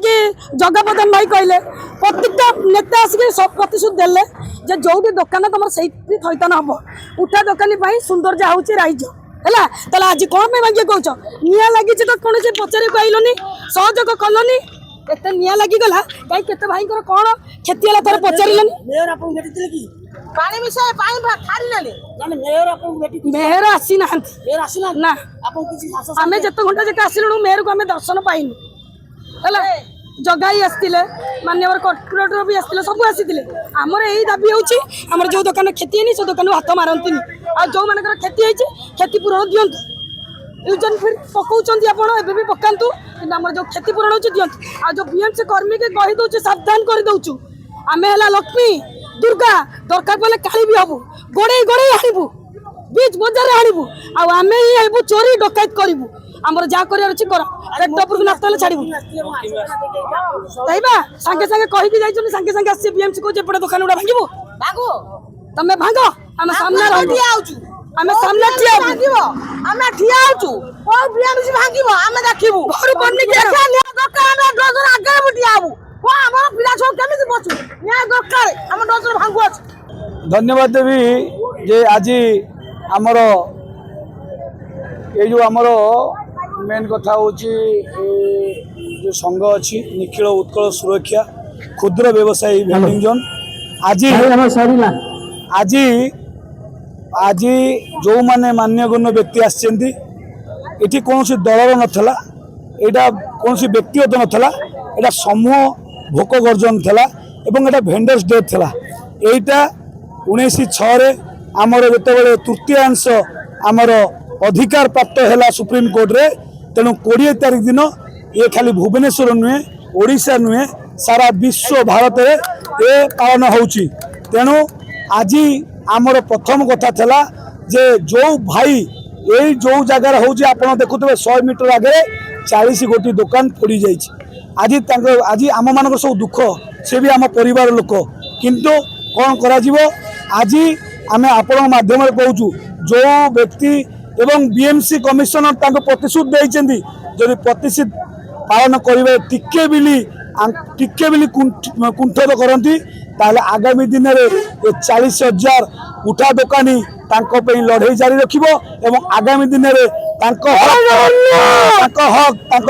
जमीक जगपदन भाई कहले प्रत्येक नेता आसिक प्रतिश्रुति देले जो दुकान तुम से थैतन हम उठा दुकानी सौंदर्य हूँ रईज है ताले आज कौन भांगे कौच निआ लगी तो कौन से पचारे पाइलनि सहयोग कलनि एत निआ लगिगला कहीं केते भाई कौन क्षति है थोड़े पचारे मेयर आसी ना आम जिते घंटा जगह आसलु मेयर को आम दर्शन पाइनु है जगाई आसते मानव कॉर्पोरेटर भी आसते सब आसी आमर यही दाबी होमर जो दुकान क्षति है से दुकान हाथ मारती आ जो मान क्षति होती क्षति पूरण दिंतु यूज एंड फिर पकाउं आप भी पकातु कि जो क्षतिपूरण हो दिंतु आ जो बीएमसी कर्मी के कही दौर सावधान कर दौचु आम है लक्ष्मी दुर्गा दरकार पड़े काली भी हबू गोड़े गोड़े आणबू बीच बजार आणबू आम ही हेबू चोरी डकायत करूँ आमर जहाँ कर पेट नात छाड़ू सागे सागे कहीकि जाइए सागे सागे आस बीएमसी को एपटे दुकान गुड़ा भांगू तमें भांग आम सामने आम सामने आम ठिया बीएमसी भांगो आम देखू घर बनी आगे ठिया हबू धन्यवाद देवी जे आज आमर ये जो आमर मेन कथा हूँ जो संघ अच्छी निखिल उत्कल सुरक्षा क्षुद्र व्यवसायी भेंडिंग जोन आज आज आज जो माने मान्यगण्य व्यक्ति आसी कौन दलर नाला यहाँ कौन व्यक्तिगत नाला यहाँ समूह भोक गर्जन था एवं एटा भेंडर्स डे था यहाँ 1906 आमर जो तृतीयांश आमर अधिकार प्राप्त है सुप्रीम कोर्ट रे तेणु 20 तारीख दिन ये खाली भुवनेश्वर नुहे ओडिशा नुहे सारा विश्व भारत में ये पालन होची तेणु आज आमर प्रथम कथा था जे जो भाई यही जो जगार हो देखुए 100 मीटर आगे 40 गोटी दुकान पोड़ी जाइए आज आम मान सब दुख से भी आम परिवार लोक किंतु कौन करा आज आम आपण माध्यम कहूँ जो व्यक्ति एवं बीएमसी कमिशनर प्रतिश्रुति देते जदि प्रतिश्रुति पालन करेंगे टिके बिली कुंठित करती आगामी दिन में 40,000 उठा दुकानी लड़े जारी रखिबो एवं आगामी दिन में हक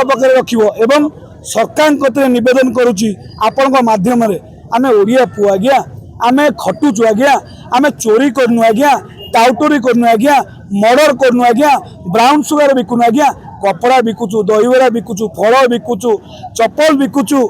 पाखे रखिबो एवं सरकार कते निवेदन करुच्ची आपण माध्यम आम ओडिया पुआ आज्ञा आम खटुचु आज्ञा आम चोरी करनु आज्ञा टाउटरी करनु आज्ञा मर्डर करनु आज्ञा ब्राउन सुगर बिकुनु आज्ञा कपड़ा बिकुचु दहीबरा बिकुचु फल बिकुचु चप्पल बिकुचु।